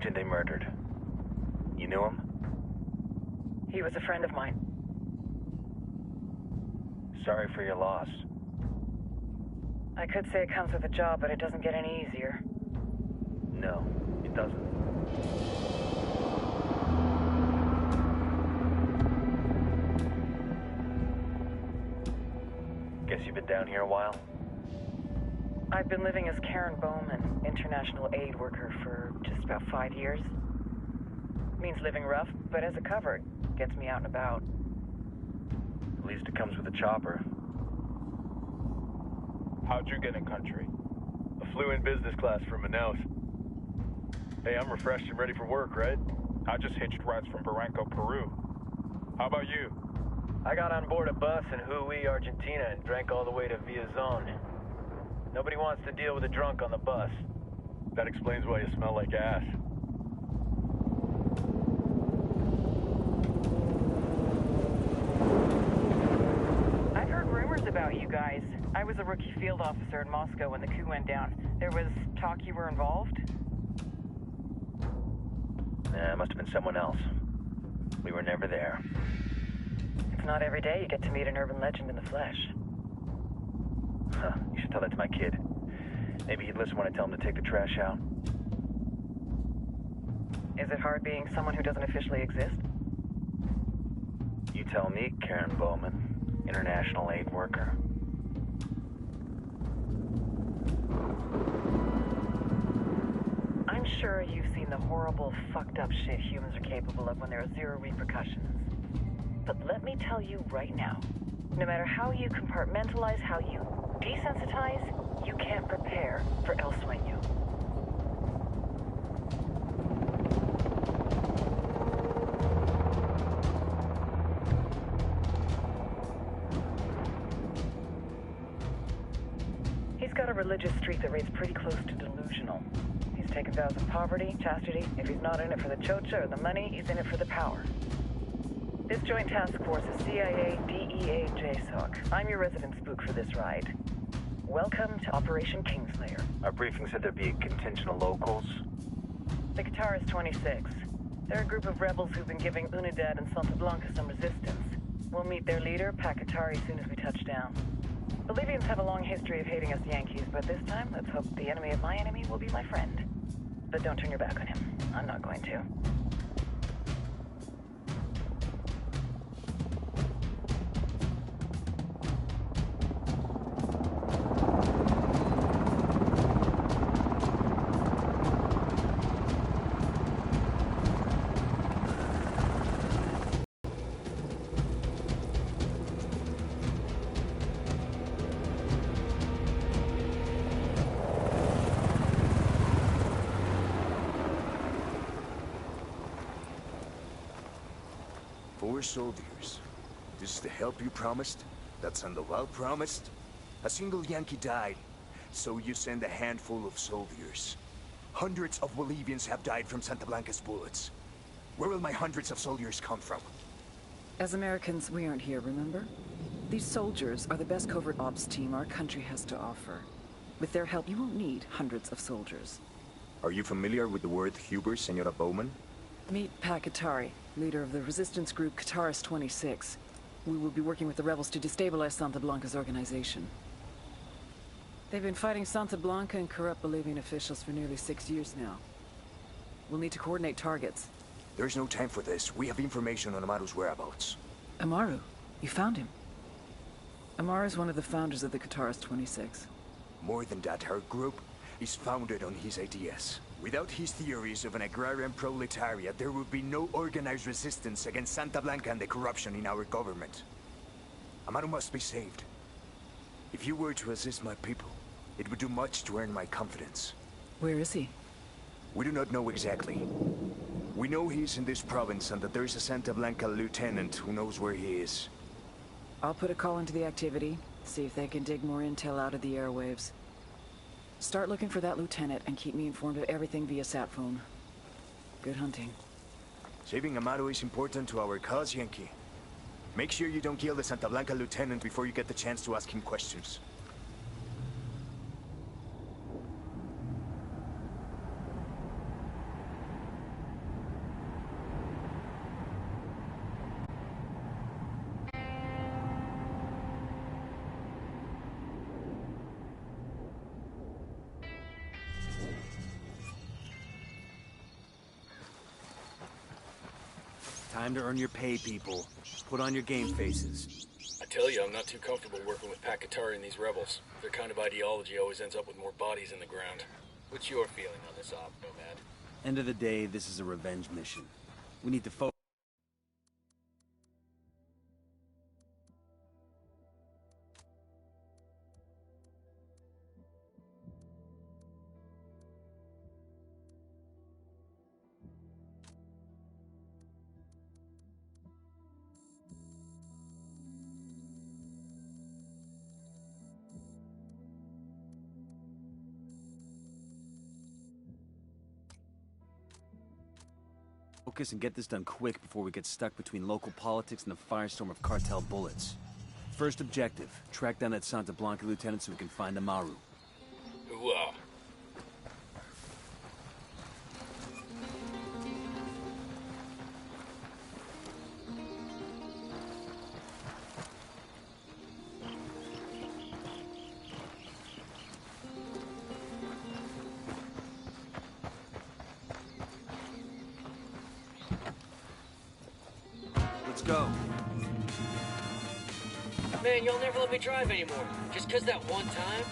agent they murdered. You knew him? He was a friend of mine. Sorry for your loss. I could say it comes with a job, but it doesn't get any easier. No, it doesn't. Guess you've been down here a while? I've been living as Karen Bowman, international aid worker, for just about 5 years. Means living rough, but as a cover, gets me out and about. At least it comes with a chopper. How'd you get in country? I flew in business class from Manaus. Hey, I'm refreshed and ready for work, right? I just hitched rides from Barranco, Peru. How about you? I got on board a bus in Hui, Argentina, and drank all the way to Villazon. Nobody wants to deal with a drunk on the bus. That explains why you smell like ass. I've heard rumors about you guys. I was a rookie field officer in Moscow when the coup went down. There was talk you were involved? It must have been someone else. We were never there. It's not every day you get to meet an urban legend in the flesh. Huh, you should tell that to my kid. Maybe he'd listen when I tell him to take the trash out. Is it hard being someone who doesn't officially exist? You tell me, Karen Bowman, international aid worker. I'm sure you've seen the horrible, fucked up shit humans are capable of when there are zero repercussions. But let me tell you right now, no matter how you compartmentalize, how you desensitize, you can't prepare for El Sueño. He's got a religious streak that rates pretty close to delusional. He's taken vows of poverty, chastity. If he's not in it for the chocha or the money, he's in it for the power. This joint task force is CIA, DEA, JSOC. I'm your resident spook for this ride. Welcome to Operation Kingslayer. Our briefing said there'd be a contingent of locals. The Qatar is 26. They're a group of rebels who've been giving Unidad and Santa Blanca some resistance. We'll meet their leader, Pakatari, as soon as we touch down. Bolivians have a long history of hating us Yankees, but this time, let's hope the enemy of my enemy will be my friend. But don't turn your back on him. I'm not going to. Soldiers. This is the help you promised? That Sandoval promised? A single Yankee died, so you send a handful of soldiers. Hundreds of Bolivians have died from Santa Blanca's bullets. Where will my hundreds of soldiers come from? As Americans, we aren't here, remember? These soldiers are the best covert ops team our country has to offer. With their help, you won't need hundreds of soldiers. Are you familiar with the word Huber, Senora Bowman? Meet Pakatari, leader of the resistance group Qatar's 26. We will be working with the rebels to destabilize Santa Blanca's organization. They've been fighting Santa Blanca and corrupt Bolivian officials for nearly 6 years now. We'll need to coordinate targets. There's no time for this. We have information on Amaru's whereabouts. Amaru? You found him? Amaru is one of the founders of the Qatar's 26. More than that, her group is founded on his ideas. Without his theories of an agrarian proletariat, there would be no organized resistance against Santa Blanca and the corruption in our government. Amaru must be saved. If you were to assist my people, it would do much to earn my confidence. Where is he? We do not know exactly. We know he's in this province and that there is a Santa Blanca lieutenant who knows where he is. I'll put a call into the activity, see if they can dig more intel out of the airwaves. Start looking for that lieutenant and keep me informed of everything via sat phone. Good hunting. Saving Amaru is important to our cause, Yankee. Make sure you don't kill the Santa Blanca lieutenant before you get the chance to ask him questions. Time to earn your pay, people. Put on your game faces. I tell you, I'm not too comfortable working with Pakatari and these rebels. Their kind of ideology always ends up with more bodies in the ground. What's your feeling on this op, Nomad? End of the day, this is a revenge mission. We need to focus. Focus and get this done quick before we get stuck between local politics and the firestorm of cartel bullets. First objective, track down that Santa Blanca lieutenant so we can find Amaru. Hooah. Let's go. Man, y'all never let me drive anymore. Just 'cause that one time?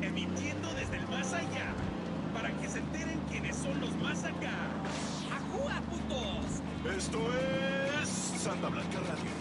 Emitiendo desde el más allá, para que se enteren quiénes son los más acá. ¡Ajúa, putos! Esto es Santa Blanca Radio.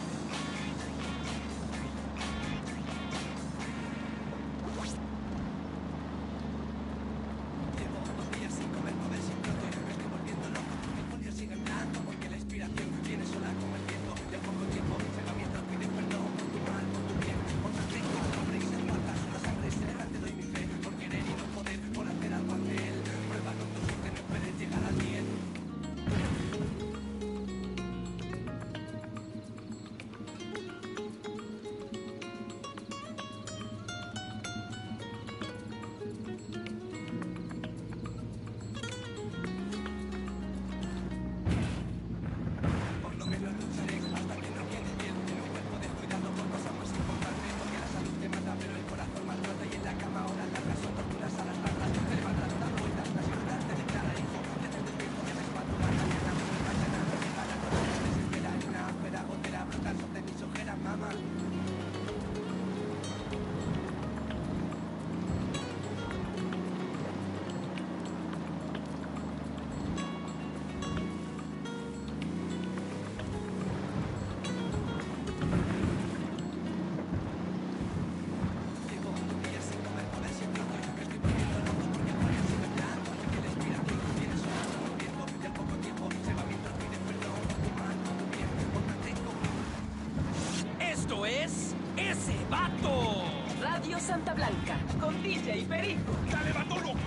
¡Esto es ese vato! Radio Santa Blanca, con DJ Perico. ¡Dale, vato loco!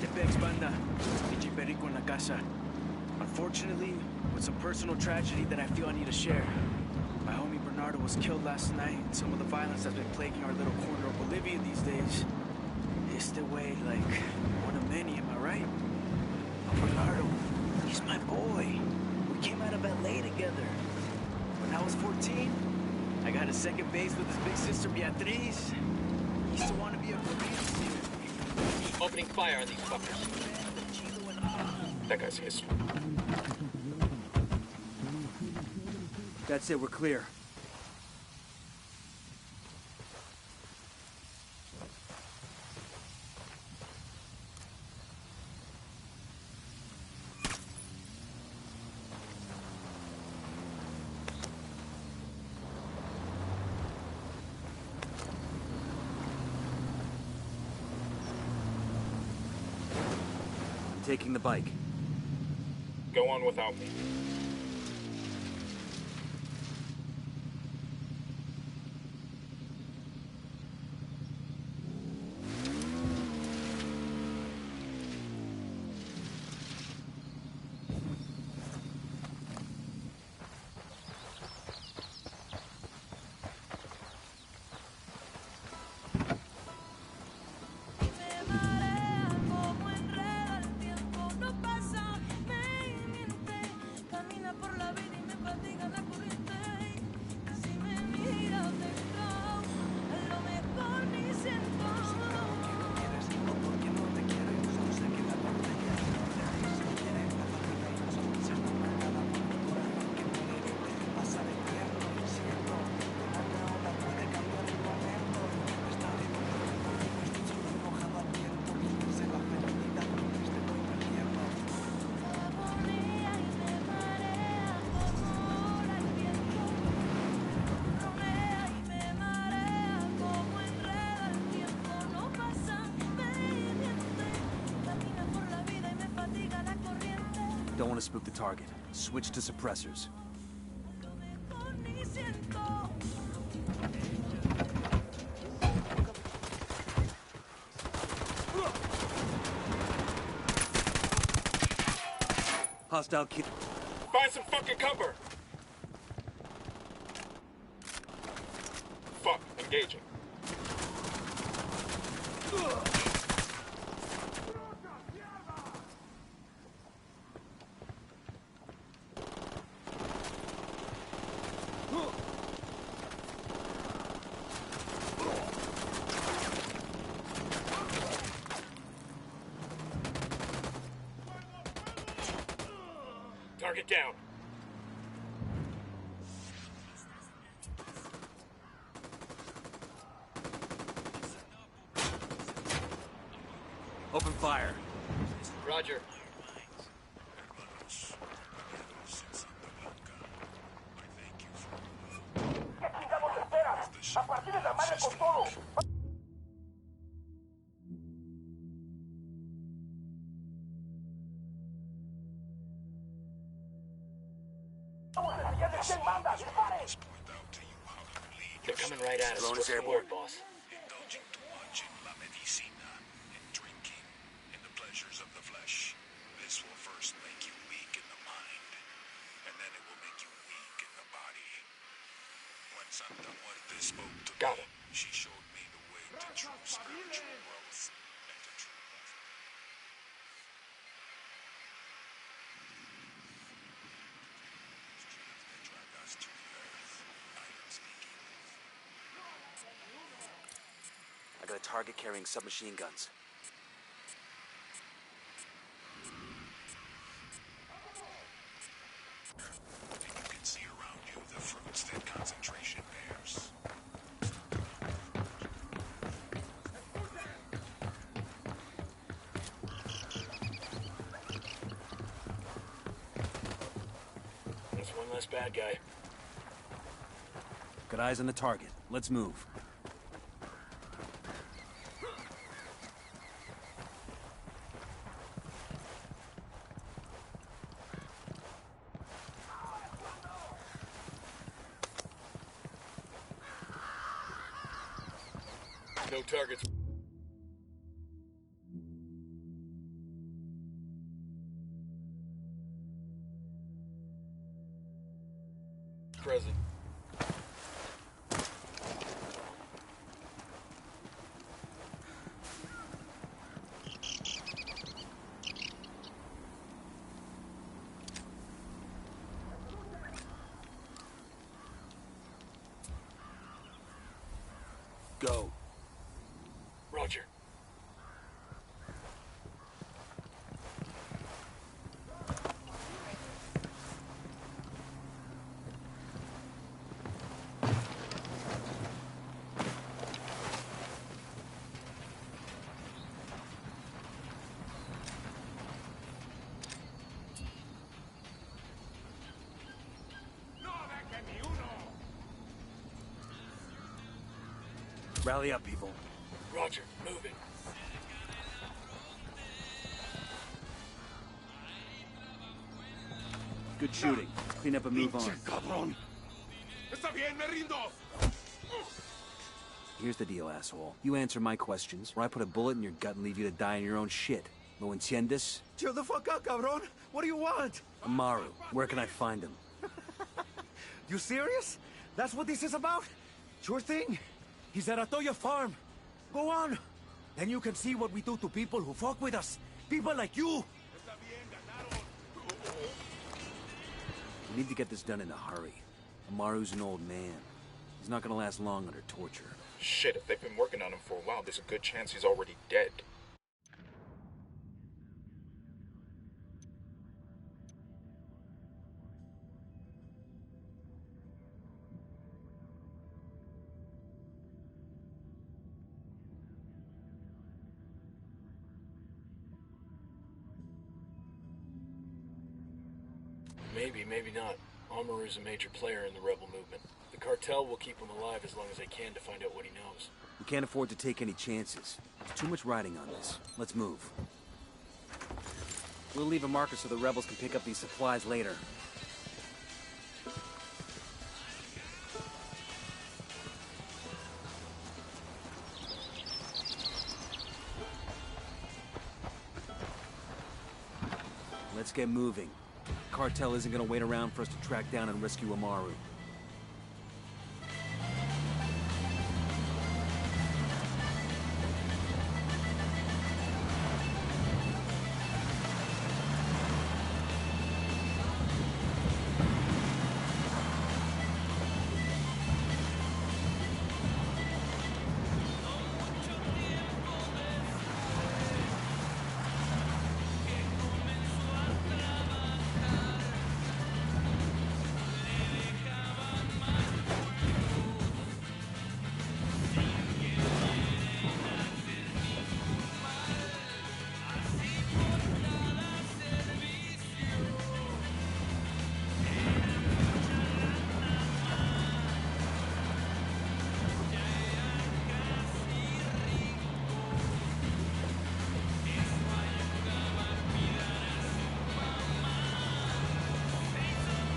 Tepex banda, DJ Perico en la casa. Unfortunately, with some personal tragedy that I feel I need to share. My homie Bernardo was killed last night, and some of the violence that's been plaguing our little corner of Bolivia these days. Este way, like, one of many, am I right? Oh, Bernardo, he's my boy. We came out of LA together. When I was 14, I got a second base with his big sister Beatriz. He used to want to be a Korean singer. Opening fire on these fuckers. That guy's history. That's it, we're clear. Taking the bike. Go on without me. Don't want to spook the target. Switch to suppressors. Hostile kid. Find some fucking cover! Fuck, engaging. Target down. Open fire. Roger. They're coming right at us. What's the word, boss? Indulging too much in la medicina, in drinking, in the pleasures of the flesh. This will first make you weak in the mind, and then it will make you weak in the body. When Santa Muerte spoke to me, she showed me the way to true spiritual growth and to true love. They drag us to the earth. I am speaking. I got a target carrying submachine guns. You can see around you the fruits that concentration bears. That's one less bad guy. Got eyes on the target. Let's move. No targets. Present. Go. Roger. Rally up, people. Roger, moving. Good shooting. Clean up and move on. Cabrón. Está bien, me rindo. Here's the deal, asshole. You answer my questions, or I put a bullet in your gut and leave you to die in your own shit. ¿Lo entiendes? Chill the fuck out, cabrón. What do you want? Amaru. Where can I find him? You serious? That's what this is about? Sure thing. He's at Atoya Farm. Go on. Then you can see what we do to people who fuck with us. People like you. We need to get this done in a hurry. Amaru's an old man. He's not gonna last long under torture. Shit, if they've been working on him for a while, there's a good chance he's already dead. Maybe, maybe not. Amaru's a major player in the rebel movement. The cartel will keep him alive as long as they can to find out what he knows. We can't afford to take any chances. There's too much riding on this. Let's move. We'll leave a marker so the rebels can pick up these supplies later. Let's get moving. The cartel isn't gonna wait around for us to track down and rescue Amaru.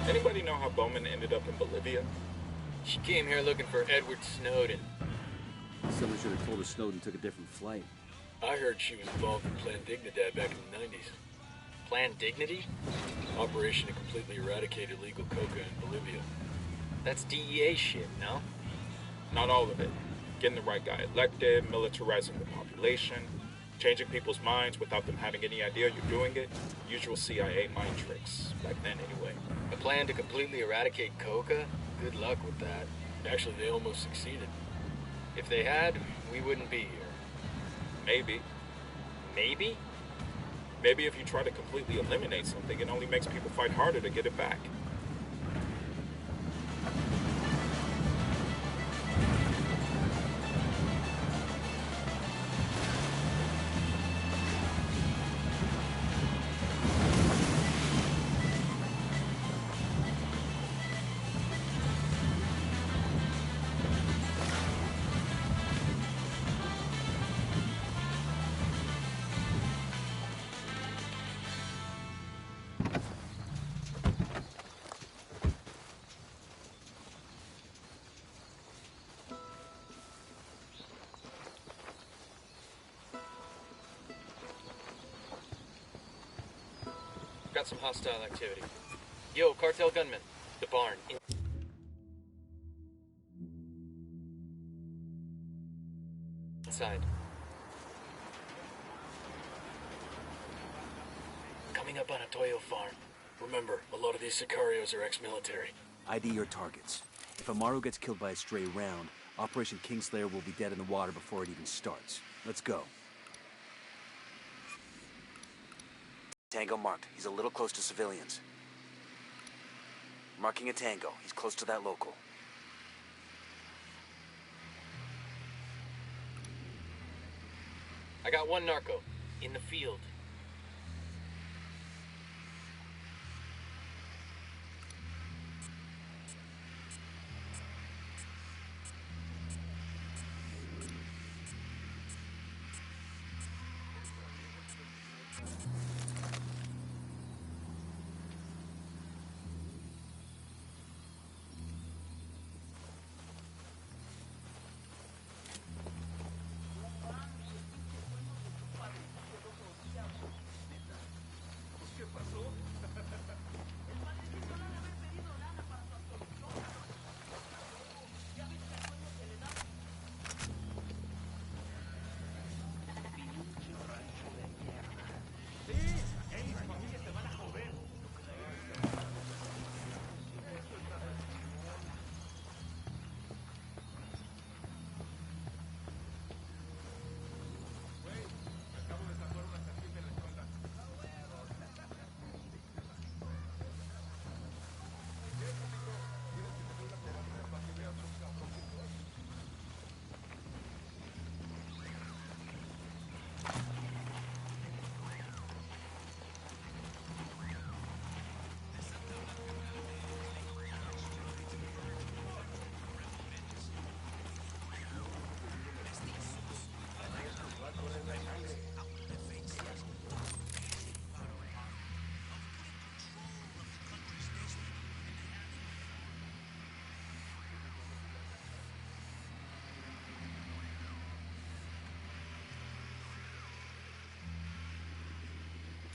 Anybody know how Bowman ended up in Bolivia? She came here looking for Edward Snowden. Someone should have told her Snowden took a different flight. I heard she was involved in Plan Dignidad back in the 90s. Plan Dignity? Operation to completely eradicate illegal coca in Bolivia. That's DEA shit, no? Not all of it. Getting the right guy elected, militarizing the population, changing people's minds without them having any idea you're doing it. Usual CIA mind tricks, back then anyway. A plan to completely eradicate coca? Good luck with that. Actually, they almost succeeded. If they had, we wouldn't be here. Maybe. Maybe? Maybe if you try to completely eliminate something, it only makes people fight harder to get it back. Got some hostile activity. Yo, cartel gunman. The barn. Inside. Coming up on a Toyo farm. Remember, a lot of these sicarios are ex-military. ID your targets. If Amaru gets killed by a stray round, Operation Kingslayer will be dead in the water before it even starts. Let's go. Tango marked. He's a little close to civilians. Marking a Tango. He's close to that local. I got one narco. In the field.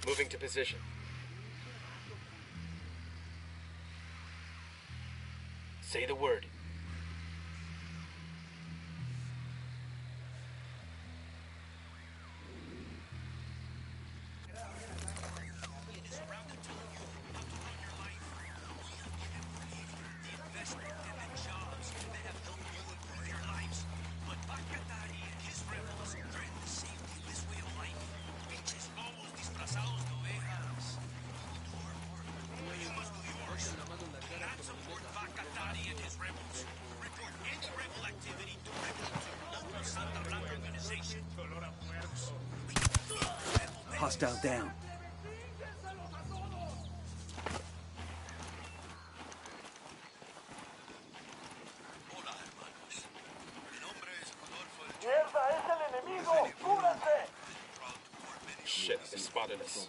Moving to position. Say the word. Hostile down. Shit, they spotted us.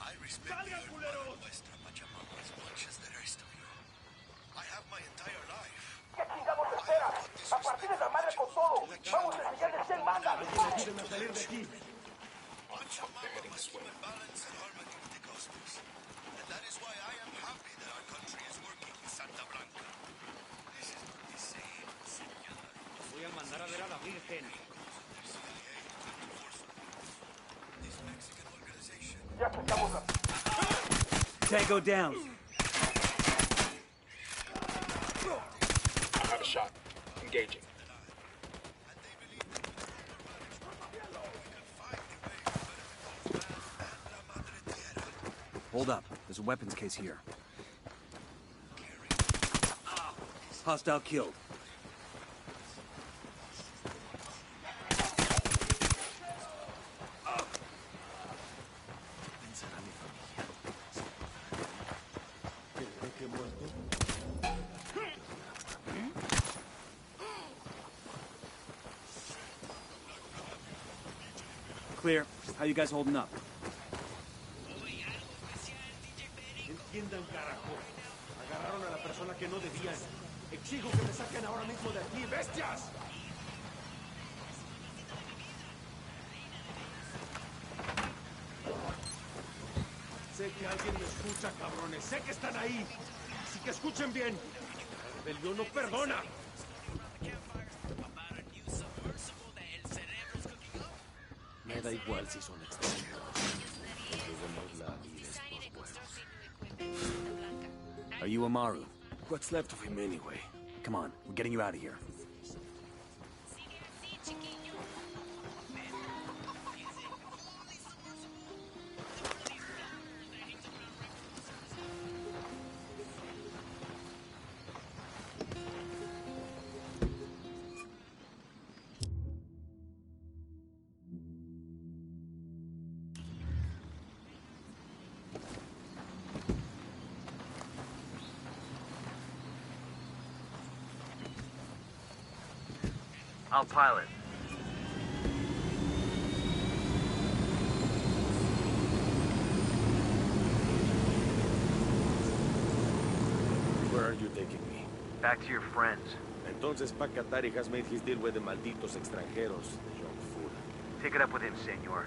I respect the hermano nuestra Pachamama as much as the rest of you. I have my entire life. ¿Qué chingamos esperas? A partir de la madre con todo. Vamos a enseñarles quién manda. Ayúdenme a salir de aquí. Pachamama must human balance and harmony with the cosmos. And that is why I am happy that our country is working with Santa Blanca. This is not the same, señor. Voy a mandar a ver a la Virgen. This Mexican organization. Ya que estamos a... Tango down. I have a shot. Engaging. Hold up. There's a weapons case here. Hostile killed. Clear. How you guys holding up? Entiendan, carajo. Agarraron a la persona que no debían. Exijo que me saquen ahora mismo de aquí, bestias. Sé que alguien me escucha, cabrones. Sé que están ahí. Así que escuchen bien. La rebelión no perdona. Me da igual si son extranjeros. La vida es por huevos. Are you Amaru? What's left of him anyway? Come on, we're getting you out of here. I'll pilot. Where are you taking me? Back to your friends. Entonces Pacatari has made his deal with the malditos extranjeros, the young fool. Take it up with him, senor.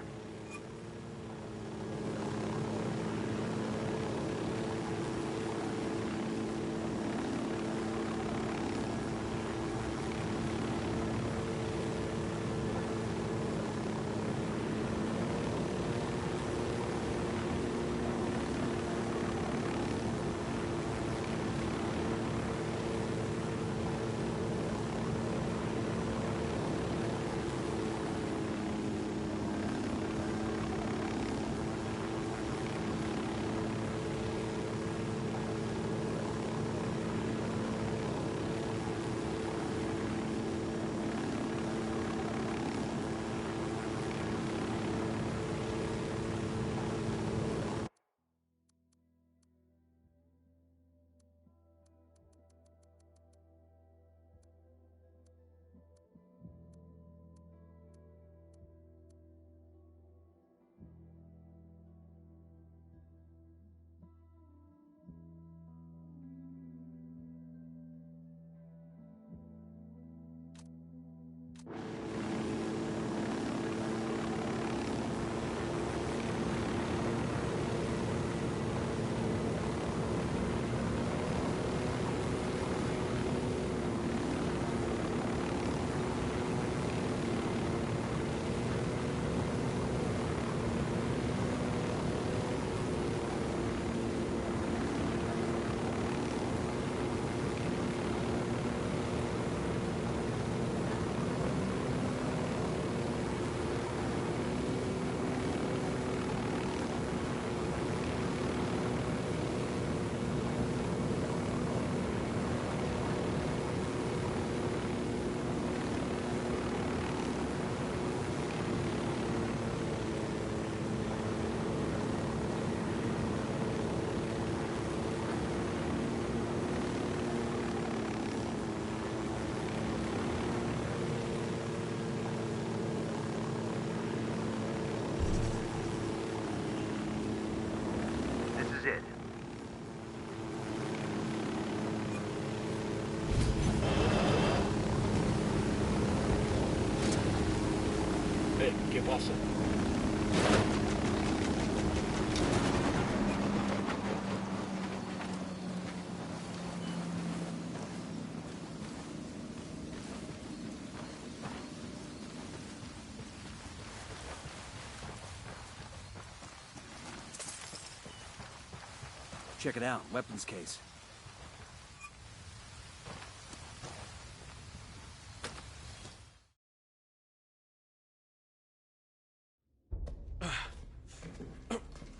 check it out. Weapons case.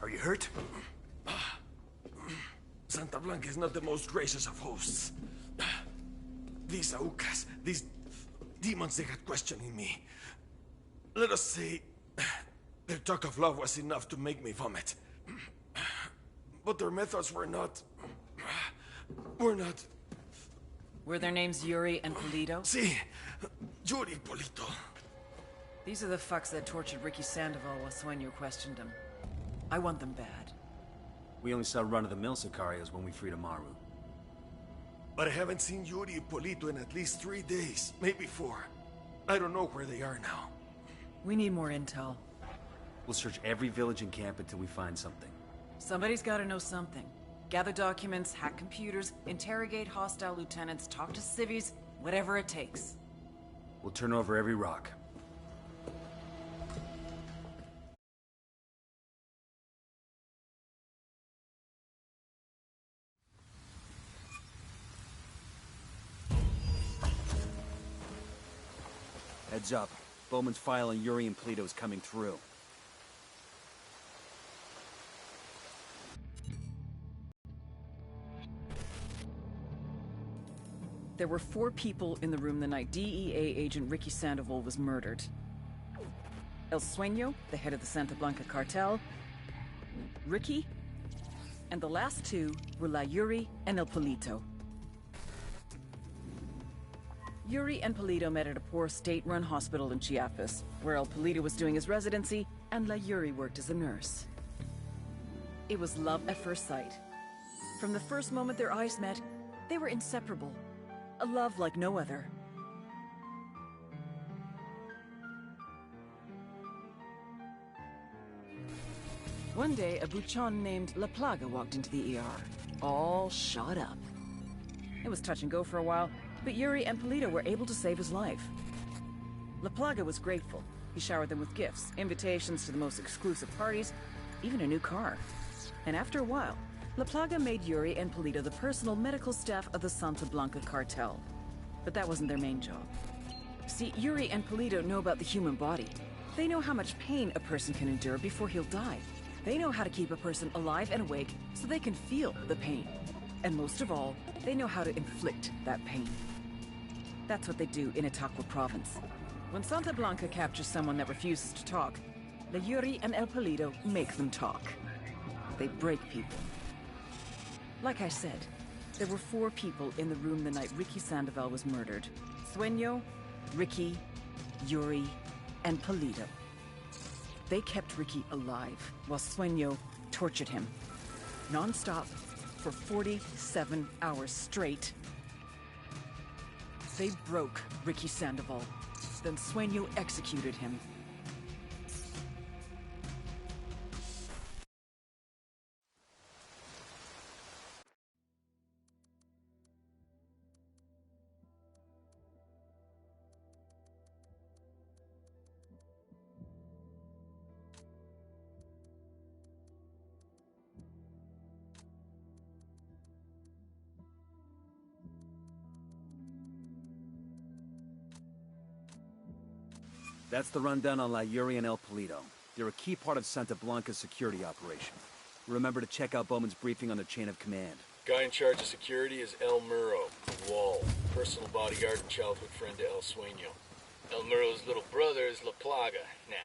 Are you hurt? Santa Blanca is not the most gracious of hosts. These Aucas, these demons, they got questioning me. Let us say, their talk of love was enough to make me vomit. But their methods were not... Were their names Yuri and Polito? Si, Yuri Polito. These are the fucks that tortured Ricky Sandoval while Sueño questioned him. I want them bad. We only saw run-of-the-mill Sicarios when we freed Amaru. But I haven't seen Yuri and Polito in at least 3 days, maybe 4. I don't know where they are now. We need more intel. We'll search every village and camp until we find something. Somebody's gotta know something. Gather documents, hack computers, interrogate hostile lieutenants, talk to civvies, whatever it takes. We'll turn over every rock. Heads up. Bowman's file on Yuri and Polito is coming through. There were 4 people in the room the night DEA agent Ricky Sandoval was murdered. El Sueño, the head of the Santa Blanca cartel, Ricky, and the last 2 were La Yuri and El Polito. Yuri and Polito met at a poor state-run hospital in Chiapas, where El Polito was doing his residency and La Yuri worked as a nurse. It was love at first sight. From the first moment their eyes met, they were inseparable. A love like no other. One day, a buchon named La Plaga walked into the ER, all shot up. It was touch and go for a while, but Yuri and Polito were able to save his life. La Plaga was grateful. He showered them with gifts, invitations to the most exclusive parties, even a new car. And after a while, La Plaga made Yuri and Polito the personal medical staff of the Santa Blanca cartel. But that wasn't their main job. See, Yuri and Polito know about the human body. They know how much pain a person can endure before he'll die. They know how to keep a person alive and awake so they can feel the pain. And most of all, they know how to inflict that pain. That's what they do in Itaqua province. When Santa Blanca captures someone that refuses to talk, the Yuri and El Polito make them talk. They break people. Like I said, there were 4 people in the room the night Ricky Sandoval was murdered. Sueño, Ricky, Yuri, and Polito. They kept Ricky alive while Sueño tortured him. Non-stop for 47 hours straight. They broke Ricky Sandoval. Then Sueño executed him. That's the rundown on La Yuri and El Polito. They're a key part of Santa Blanca's security operation. Remember to check out Bowman's briefing on the chain of command. Guy in charge of security is El Muro, Wall, personal bodyguard and childhood friend to El Sueño. El Muro's little brother is La Plaga. Nah,